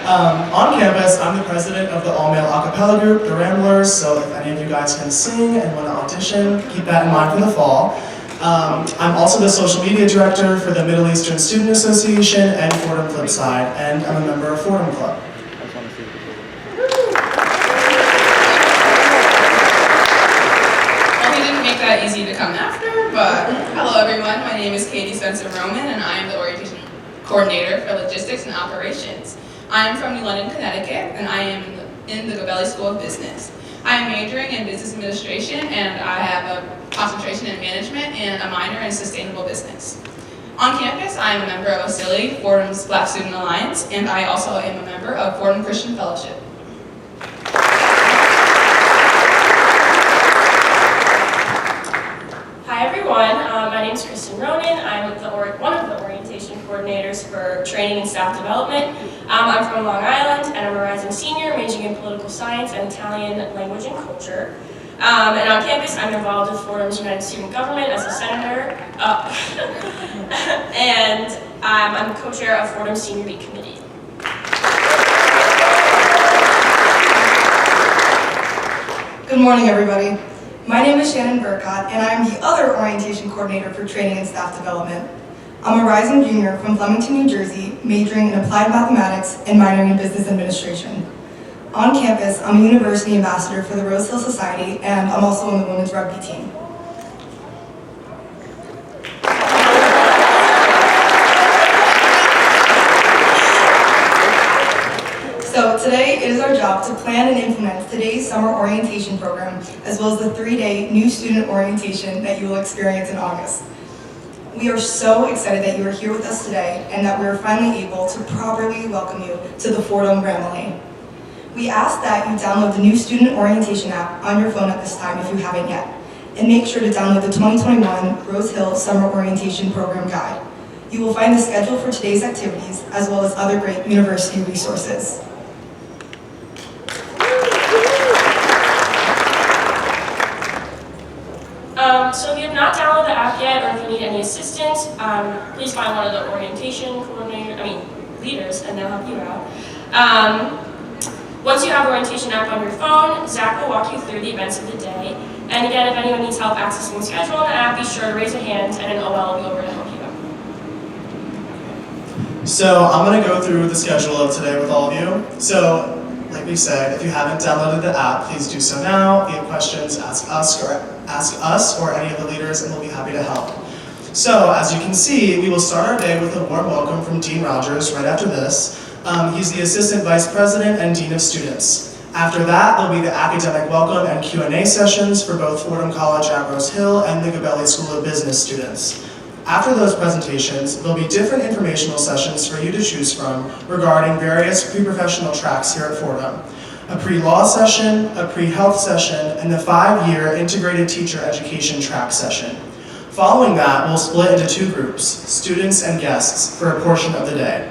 On campus, I'm the president of the all-male a cappella group, the Ramblers, so if any of you guys can sing and want to audition, keep that in mind for the fall. I'm also the social media director for the Middle Eastern Student Association and Fordham Flipside, and I'm a member of Fordham Club. Well, he didn't make that easy to come after, but hello everyone, my name is Katie Spencer-Roman, and I am the orientation coordinator for logistics and operations. I am from New London, Connecticut, and I am in the Gabelli School of Business. I am majoring in business administration, and I have a concentration in management and a minor in sustainable business. On campus, I am a member of OSILI, Fordham's Black Student Alliance, and I also am a member of Fordham Christian Fellowship. Hi everyone, my name is Kristen Ronan. I'm one of the orientation coordinators for training and staff development. I'm from Long Island, and I'm a rising senior, majoring in political science and Italian language and culture. And on campus, I'm involved with Fordham's United Student Government as a senator, and I'm co-chair of Fordham's Senior Week Committee. Good morning, everybody. My name is Shannon Burkott, and I am the other orientation coordinator for training and staff development. I'm a rising junior from Flemington, New Jersey, majoring in applied mathematics and minoring in business administration. On campus, I'm a university ambassador for the Rose Hill Society, and I'm also on the women's rugby team. So today, it is our job to plan and implement today's summer orientation program, as well as the 3-day new student orientation that you will experience in August. We are so excited that you are here with us today, and that we are finally able to properly welcome you to the Fordham family. We ask that you download the new student orientation app on your phone at this time if you haven't yet, and make sure to download the 2021 Rose Hill Summer Orientation Program Guide. You will find the schedule for today's activities, as well as other great university resources. So if you have not downloaded the app yet, or if you need any assistance, please find one of the orientation leaders, and they'll help you out. Once you have orientation app on your phone, Zach will walk you through the events of the day. And again, if anyone needs help accessing the schedule on the app, be sure to raise a hand, and an OL will be over to help you out. So I'm going to go through the schedule of today with all of you. So, like we said, if you haven't downloaded the app, please do so now. If you have questions, ask us or any of the leaders, and we'll be happy to help. So, as you can see, we will start our day with a warm welcome from Dean Rogers right after this. He's the Assistant Vice President and Dean of Students. After that, there'll be the academic welcome and Q&A sessions for both Fordham College at Rose Hill and the Gabelli School of Business students. After those presentations, there'll be different informational sessions for you to choose from regarding various pre-professional tracks here at Fordham. A pre-law session, a pre-health session, and the 5-year integrated teacher education track session. Following that, we'll split into 2 groups, students and guests, for a portion of the day.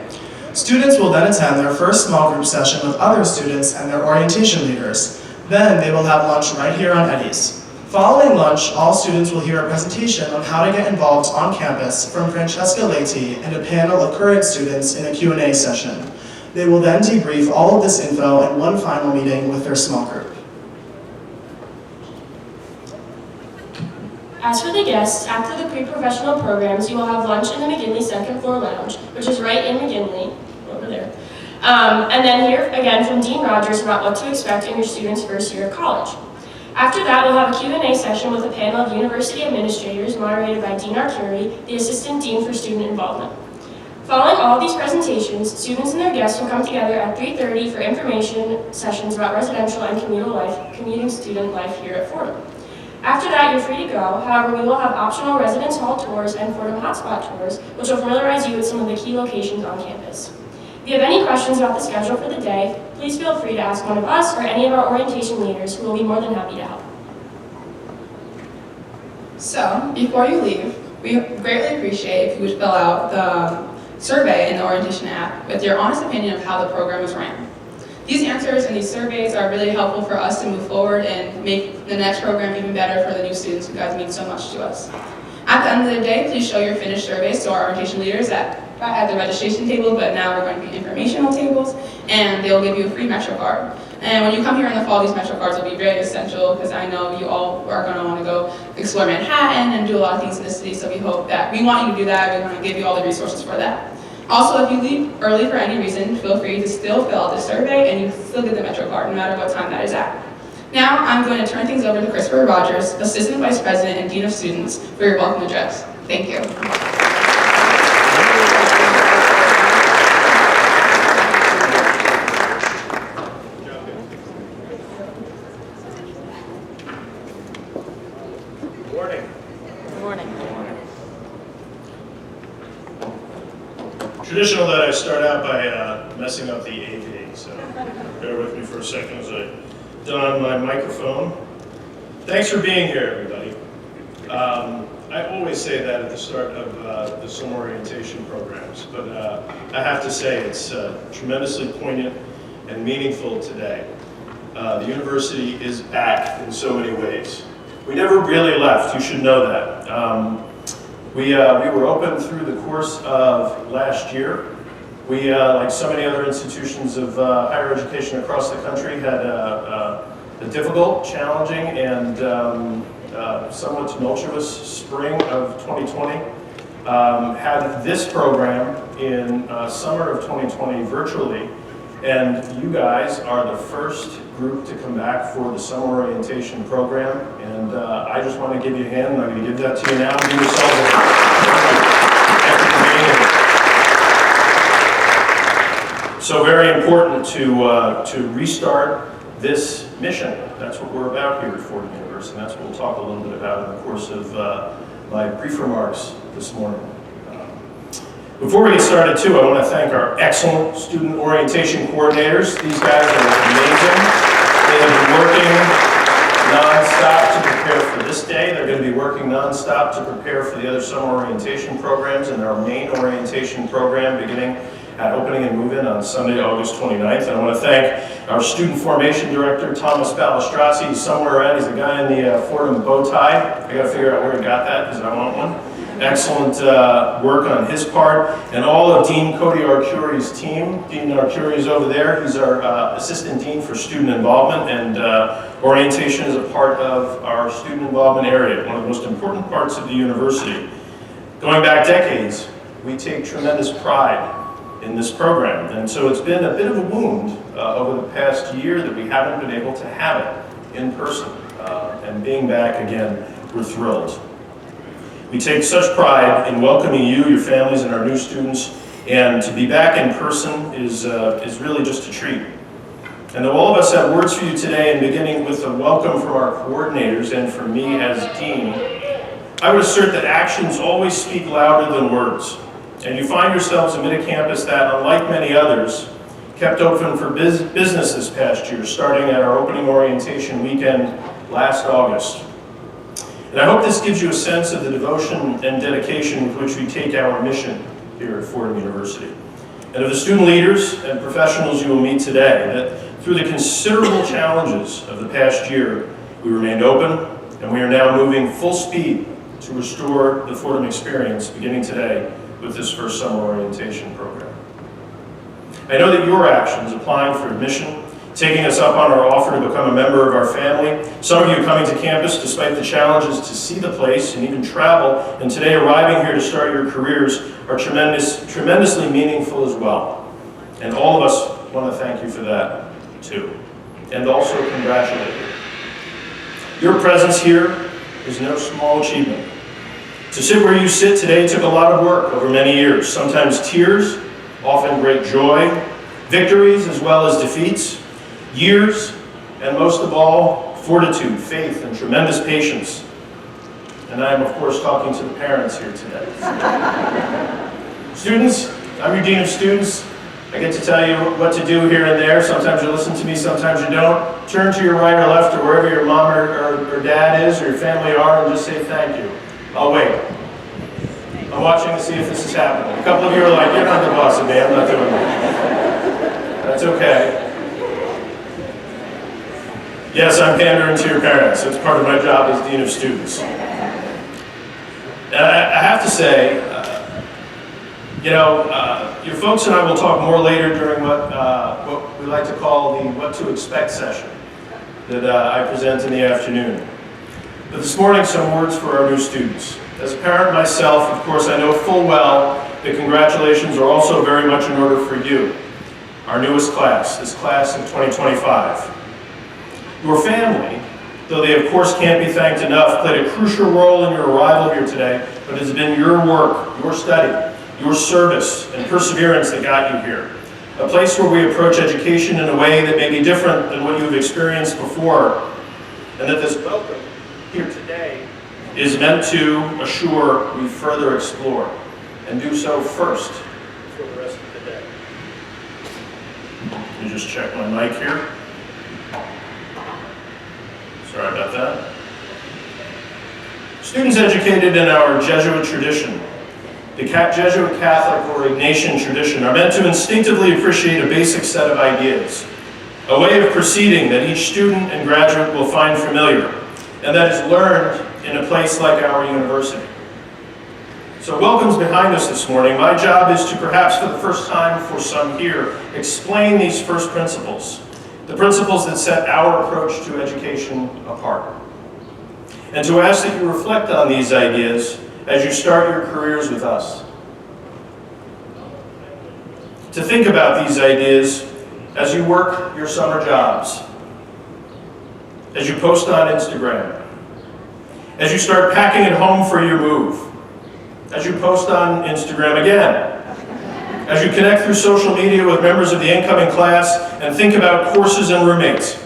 Students will then attend their first small group session with other students and their orientation leaders. Then they will have lunch right here on Eddie's. Following lunch, all students will hear a presentation on how to get involved on campus from Francesca Leite and a panel of current students in a Q&A session. They will then debrief all of this info in one final meeting with their small group. As for the guests, after the pre-professional programs, you will have lunch in the McGinley second floor lounge, which is right in McGinley, over there. And then hear again from Dean Rogers about what to expect in your student's first year of college. After that, we'll have a Q&A session with a panel of university administrators moderated by Dean Arcuri, the Assistant Dean for Student Involvement. Following all of these presentations, students and their guests will come together at 3:30 for information sessions about residential and commuting student life here at Fordham. After that, you're free to go. However, we will have optional residence hall tours and Fordham hotspot tours, which will familiarize you with some of the key locations on campus. If you have any questions about the schedule for the day, please feel free to ask one of us or any of our orientation leaders, who will be more than happy to help. So, before you leave, we greatly appreciate if you would fill out the survey in the orientation app with your honest opinion of how the program was ran. These answers and these surveys are really helpful for us to move forward and make the next program even better for the new students who guys mean so much to us. At the end of the day, please show your finished surveys to our orientation leaders at at the registration table, but now we're going to be informational tables, and they'll give you a free Metro card. And when you come here in the fall, these Metro cards will be very essential because I know you all are going to want to go explore Manhattan and do a lot of things in the city, so we want you to do that. We want to give you all the resources for that. Also, if you leave early for any reason, feel free to still fill out the survey and you still get the Metro card no matter what time that is at. Now, I'm going to turn things over to Christopher Rogers, Assistant Vice President and Dean of Students, for your welcome address. Thank you. Traditional that I start out by messing up the AV, so bear with me for a second as I don my microphone. Thanks for being here, everybody. I always say that at the start of the summer orientation programs, but I have to say it's tremendously poignant and meaningful today. The university is back in so many ways. We never really left, you should know that. We were open through the course of last year. We, like so many other institutions of higher education across the country, had a difficult, challenging, and somewhat tumultuous spring of 2020. Had this program in summer of 2020 virtually, and you guys are the first group to come back for the summer orientation program, and I just want to give you a hand, and I'm going to give that to you now. Give yourselves a So very important to restart this mission. That's what we're about here at Fordham University, and that's what we'll talk a little bit about in the course of my brief remarks this morning. Before we get started too, I want to thank our excellent student orientation coordinators. These guys are amazing. They have been working non-stop to prepare for this day. They're going to be working non-stop to prepare for the other summer orientation programs and our main orientation program beginning at opening and move-in on Sunday, August 29th. And I want to thank our student formation director, Thomas Balastrazzi. He's somewhere around. He's the guy in the Fordham bow tie. I got to figure out where he got that because I want one. Excellent work on his part, and all of Dean Cody Arcuri's team. Dean Arcuri is over there. He's our Assistant Dean for Student Involvement, and orientation is a part of our student involvement area, one of the most important parts of the university. Going back decades, we take tremendous pride in this program, and so it's been a bit of a wound over the past year that we haven't been able to have it in person, and being back again, we're thrilled. We take such pride in welcoming you, your families, and our new students, and to be back in person is really just a treat. And though all of us have words for you today, and beginning with a welcome from our coordinators and from me as Dean, I would assert that actions always speak louder than words. And you find yourselves amid a campus that, unlike many others, kept open for business this past year, starting at our opening orientation weekend last August. And I hope this gives you a sense of the devotion and dedication with which we take our mission here at Fordham University, and of the student leaders and professionals you will meet today, that through the considerable challenges of the past year, we remained open, and we are now moving full speed to restore the Fordham experience beginning today with this first summer orientation program. I know that your actions, applying for admission, taking us up on our offer to become a member of our family, some of you coming to campus despite the challenges to see the place and even travel, and today arriving here to start your careers are tremendously meaningful as well. And all of us want to thank you for that too, and also congratulate you. Your presence here is no small achievement. To sit where you sit today took a lot of work over many years, sometimes tears, often great joy, victories as well as defeats, years, and most of all, fortitude, faith, and tremendous patience. And I am, of course, talking to the parents here today. Students, I'm your Dean of Students. I get to tell you what to do here and there. Sometimes you listen to me, sometimes you don't. Turn to your right or left or wherever your mom or dad is or your family are and just say thank you. I'll wait. I'm watching to see if this is happening. A couple of you are like, you're not the boss of me, I'm not doing that. That's okay. Yes, I'm pandering to your parents. It's part of my job as Dean of Students. And I have to say, You know, your folks and I will talk more later during what we like to call the What to Expect session that I present in the afternoon. But this morning, some words for our new students. As a parent myself, of course, I know full well that congratulations are also very much in order for you, our newest class, this class of 2025. Your family, though they of course can't be thanked enough, played a crucial role in your arrival here today, but it has been your work, your study, your service, and perseverance that got you here. A place where we approach education in a way that may be different than what you've experienced before, and that this welcome here today is meant to assure we further explore, and do so first for the rest of the day. Let me just check my mic here. Sorry about that. Students educated in our Jesuit tradition, the Jesuit Catholic or Ignatian tradition, are meant to instinctively appreciate a basic set of ideas, a way of proceeding that each student and graduate will find familiar, and that is learned in a place like our university. So welcome's behind us this morning. My job is to, perhaps for the first time for some here, explain these first principles, the principles that set our approach to education apart, and to ask that you reflect on these ideas as you start your careers with us. To think about these ideas as you work your summer jobs, as you post on Instagram, as you start packing at home for your move, as you post on Instagram again, as you connect through social media with members of the incoming class and think about courses and roommates,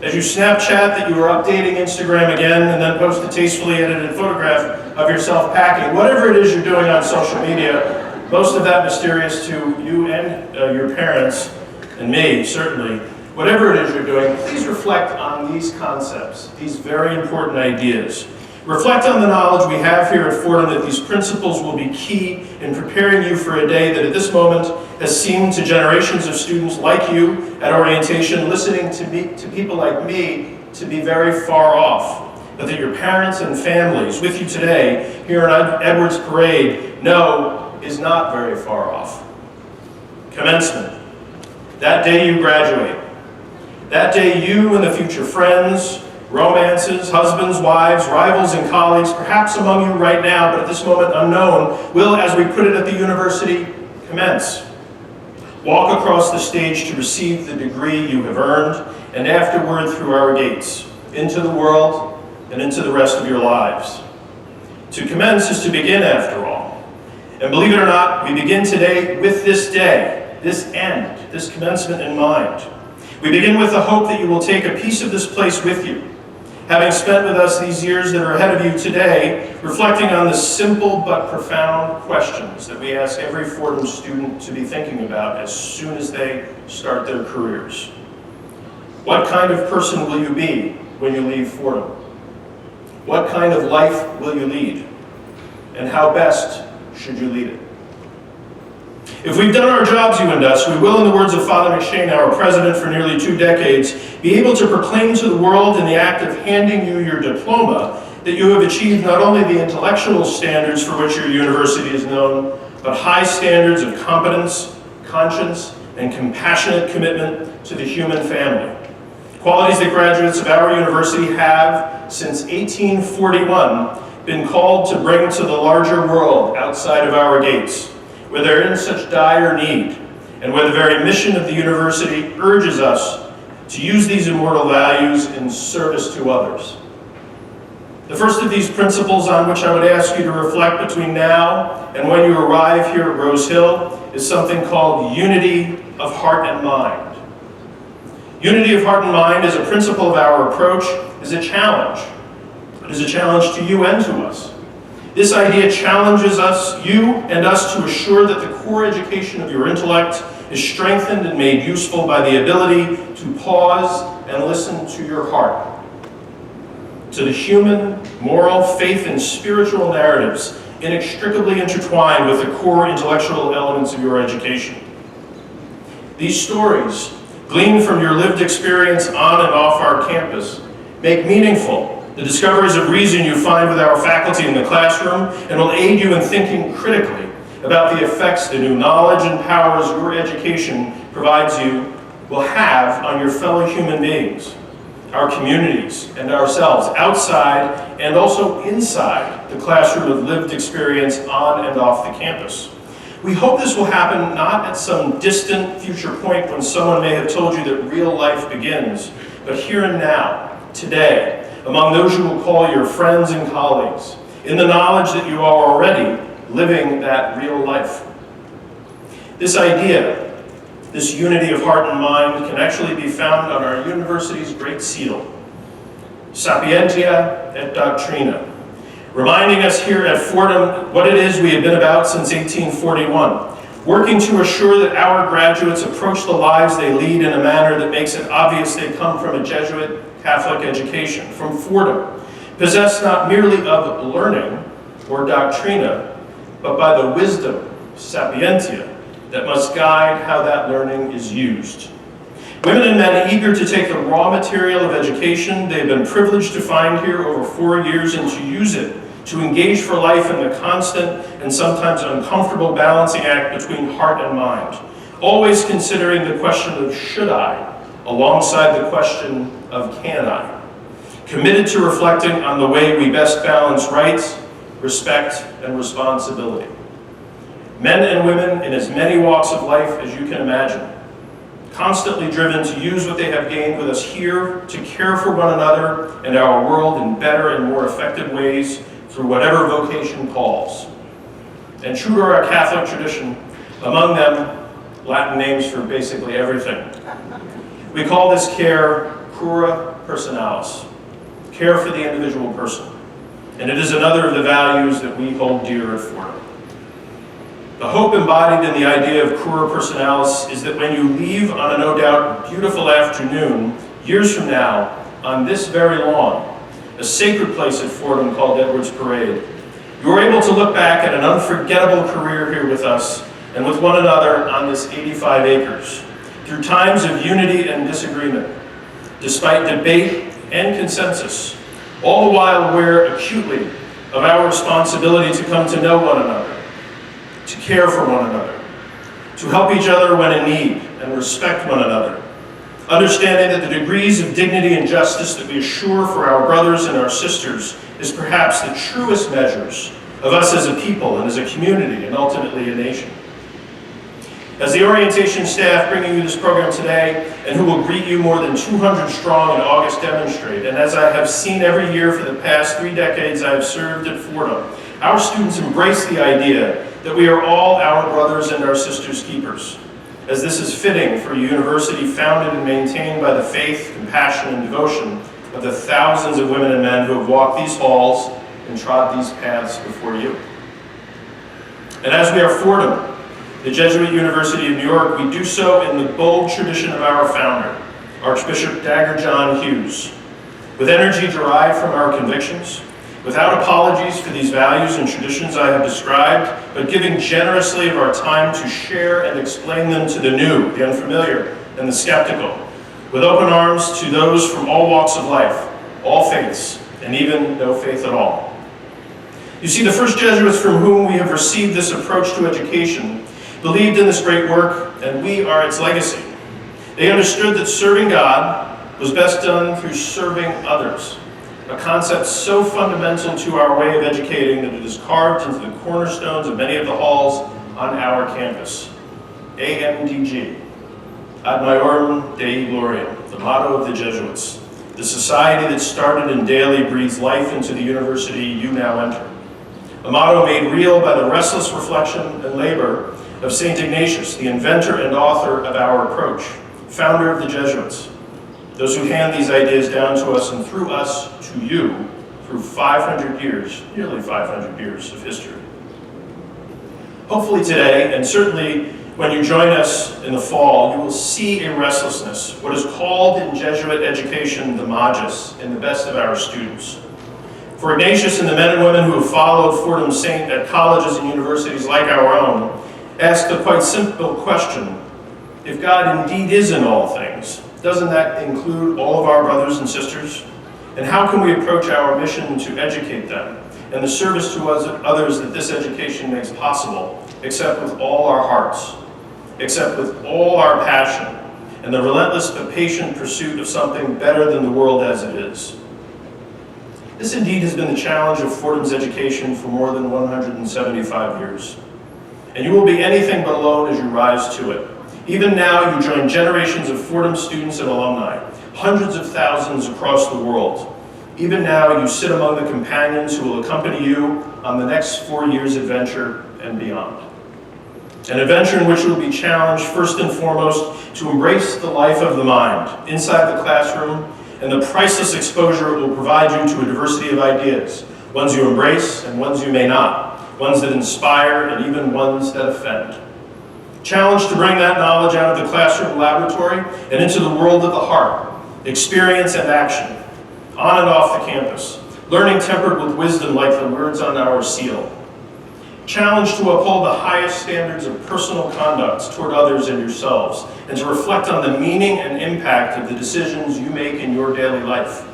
as you Snapchat that you are updating Instagram again and then post a tastefully edited photograph of yourself packing, whatever it is you're doing on social media, most of that mysterious to you and your parents, and me certainly, whatever it is you're doing, please reflect on these concepts, these very important ideas. Reflect on the knowledge we have here at Fordham that these principles will be key in preparing you for a day that at this moment has seemed to generations of students like you at orientation, listening to people like me, to be very far off, but that your parents and families with you today here in Edwards Parade know is not very far off. Commencement. That day you graduate. That day you and the future friends, romances, husbands, wives, rivals, and colleagues, perhaps among you right now, but at this moment unknown, will, as we put it at the university, commence. Walk across the stage to receive the degree you have earned, and afterward through our gates, into the world and into the rest of your lives. To commence is to begin, after all. And believe it or not, we begin today with this day, this end, this commencement in mind. We begin with the hope that you will take a piece of this place with you, having spent with us these years that are ahead of you today, reflecting on the simple but profound questions that we ask every Fordham student to be thinking about as soon as they start their careers. What kind of person will you be when you leave Fordham? What kind of life will you lead? And how best should you lead it? If we've done our jobs, you and us, we will, in the words of Father McShane, our president for nearly 2 decades, be able to proclaim to the world in the act of handing you your diploma that you have achieved not only the intellectual standards for which your university is known, but high standards of competence, conscience, and compassionate commitment to the human family. Qualities that graduates of our university have, since 1841, been called to bring to the larger world outside of our gates, where they're in such dire need, and where the very mission of the university urges us to use these immortal values in service to others. The first of these principles on which I would ask you to reflect between now and when you arrive here at Rose Hill is something called unity of heart and mind. Unity of heart and mind as a principle of our approach is a challenge. It is a challenge to you and to us. This idea challenges us, you and us, to assure that the core education of your intellect is strengthened and made useful by the ability to pause and listen to your heart, to the human, moral, faith, and spiritual narratives inextricably intertwined with the core intellectual elements of your education. These stories, gleaned from your lived experience on and off our campus, make meaningful the discoveries of reason you find with our faculty in the classroom, and will aid you in thinking critically about the effects the new knowledge and powers your education provides you will have on your fellow human beings, our communities, and ourselves, outside and also inside the classroom of lived experience on and off the campus. We hope this will happen not at some distant future point when someone may have told you that real life begins, but here and now, today, among those you will call your friends and colleagues, in the knowledge that you are already living that real life. This idea, this unity of heart and mind, can actually be found on our university's great seal, Sapientia et Doctrina, reminding us here at Fordham what it is we have been about since 1841, working to assure that our graduates approach the lives they lead in a manner that makes it obvious they come from a Jesuit Catholic education, from Fordham, possessed not merely of learning or doctrina, but by the wisdom, sapientia, that must guide how that learning is used. Women and men eager to take the raw material of education they've been privileged to find here over 4 years and to use it to engage for life in the constant and sometimes uncomfortable balancing act between heart and mind, always considering the question of should I alongside the question of can I, committed to reflecting on the way we best balance rights, respect, and responsibility. Men and women in as many walks of life as you can imagine, constantly driven to use what they have gained with us here to care for one another and our world in better and more effective ways through whatever vocation calls. And true to our Catholic tradition, among them, Latin names for basically everything. We call this care cura personalis, care for the individual person. And it is another of the values that we hold dear at Fordham. The hope embodied in the idea of cura personalis is that when you leave on a no doubt beautiful afternoon, years from now, on this very lawn, a sacred place at Fordham called Edwards Parade, you are able to look back at an unforgettable career here with us and with one another on this 85 acres, through times of unity and disagreement, despite debate and consensus, all the while aware acutely of our responsibility to come to know one another, to care for one another, to help each other when in need and respect one another, understanding that the degrees of dignity and justice that we assure for our brothers and our sisters is perhaps the truest measures of us as a people and as a community and ultimately a nation. As the orientation staff bringing you this program today, and who will greet you more than 200 strong in August demonstrate, and as I have seen every year for the past 3 decades I have served at Fordham, our students embrace the idea that we are all our brothers and our sisters' keepers, as this is fitting for a university founded and maintained by the faith, compassion, and devotion of the thousands of women and men who have walked these halls and trod these paths before you. And as we are Fordham, the Jesuit University of New York, we do so in the bold tradition of our founder, Archbishop Dagger John Hughes, with energy derived from our convictions, without apologies for these values and traditions I have described, but giving generously of our time to share and explain them to the new, the unfamiliar, and the skeptical, with open arms to those from all walks of life, all faiths, and even no faith at all. You see, the first Jesuits from whom we have received this approach to education believed in this great work, and we are its legacy. They understood that serving God was best done through serving others, a concept so fundamental to our way of educating that it is carved into the cornerstones of many of the halls on our campus. AMDG, Ad Maiorem Dei Gloriam, the motto of the Jesuits, the society that started and daily breathes life into the university you now enter. A motto made real by the restless reflection and labor of St. Ignatius, the inventor and author of our approach, founder of the Jesuits, those who hand these ideas down to us and through us to you through 500 years, nearly 500 years of history. Hopefully today, and certainly when you join us in the fall, you will see a restlessness, what is called in Jesuit education the magis, in the best of our students. For Ignatius and the men and women who have followed Fordham Saint at colleges and universities like our own, ask the quite simple question, if God indeed is in all things, doesn't that include all of our brothers and sisters? And how can we approach our mission to educate them and the service to us, others that this education makes possible except with all our hearts, except with all our passion, and the relentless but patient pursuit of something better than the world as it is. This indeed has been the challenge of Fordham's education for more than 175 years. And you will be anything but alone as you rise to it. Even now, you join generations of Fordham students and alumni, hundreds of thousands across the world. Even now, you sit among the companions who will accompany you on the next 4 years' adventure and beyond. An adventure in which you will be challenged first and foremost to embrace the life of the mind inside the classroom and the priceless exposure it will provide you to a diversity of ideas, ones you embrace and ones you may not, ones that inspire and even ones that offend. Challenged to bring that knowledge out of the classroom laboratory and into the world of the heart, experience and action, on and off the campus, learning tempered with wisdom like the words on our seal. Challenged to uphold the highest standards of personal conduct toward others and yourselves, and to reflect on the meaning and impact of the decisions you make in your daily life.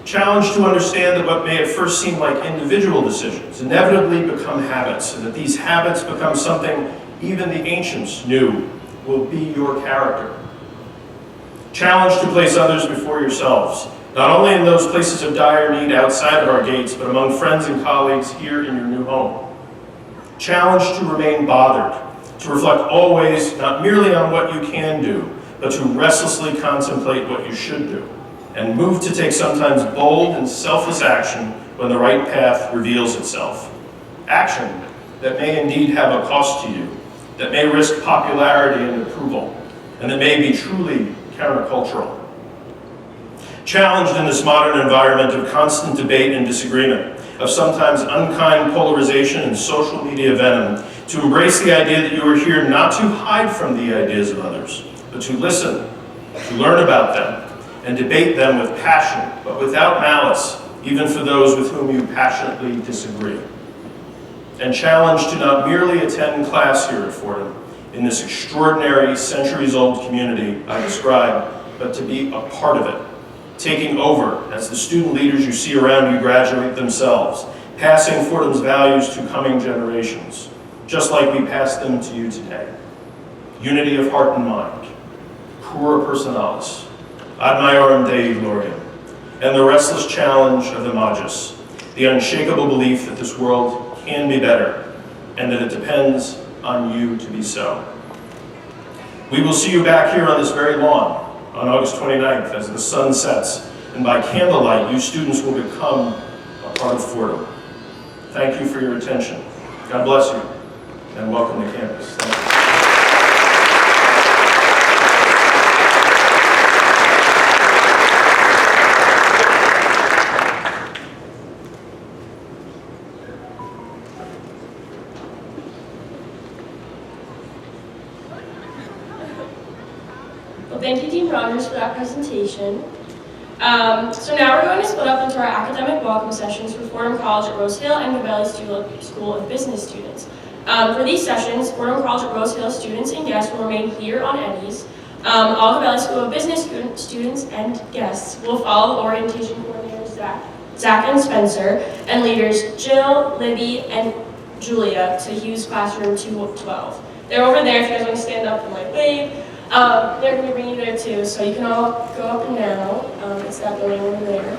Challenged to understand that what may at first seem like individual decisions inevitably become habits, and that these habits become something even the ancients knew will be your character. Challenged to place others before yourselves, not only in those places of dire need outside of our gates, but among friends and colleagues here in your new home. Challenged to remain bothered, to reflect always not merely on what you can do, but to restlessly contemplate what you should do, and move to take sometimes bold and selfless action when the right path reveals itself. Action that may indeed have a cost to you, that may risk popularity and approval, and that may be truly countercultural. Challenged in this modern environment of constant debate and disagreement, of sometimes unkind polarization and social media venom, to embrace the idea that you are here not to hide from the ideas of others, but to listen, to learn about them, and debate them with passion, but without malice, even for those with whom you passionately disagree. And challenged to not merely attend class here at Fordham, in this extraordinary centuries-old community I described, but to be a part of it, taking over as the student leaders you see around you graduate themselves, passing Fordham's values to coming generations, just like we pass them to you today. Unity of heart and mind, pura personalis, ad maiorem Dei gloriam, and the restless challenge of the magis, the unshakable belief that this world can be better, and that it depends on you to be so. We will see you back here on this very lawn on August 29th as the sun sets, and by candlelight, you students will become a part of Fordham. Thank you for your attention. God bless you, and welcome to campus. Thank you. Well, thank you, Dean Rogers, for that presentation. So now we're going to split up into our academic welcome sessions for Fordham College at Rose Hill and Gabelli School of Business students. For these sessions, Fordham College at Rose Hill students and guests will remain here on Eddies. All Gabelli School of Business students and guests will follow the orientation coordinators Zach and Spencer, and leaders Jill, Libby, and Julia to Hughes Classroom 212. They're over there if you guys want to stand up and wave. They're going to bring you there too, so you can all go up and down. It's that building over there.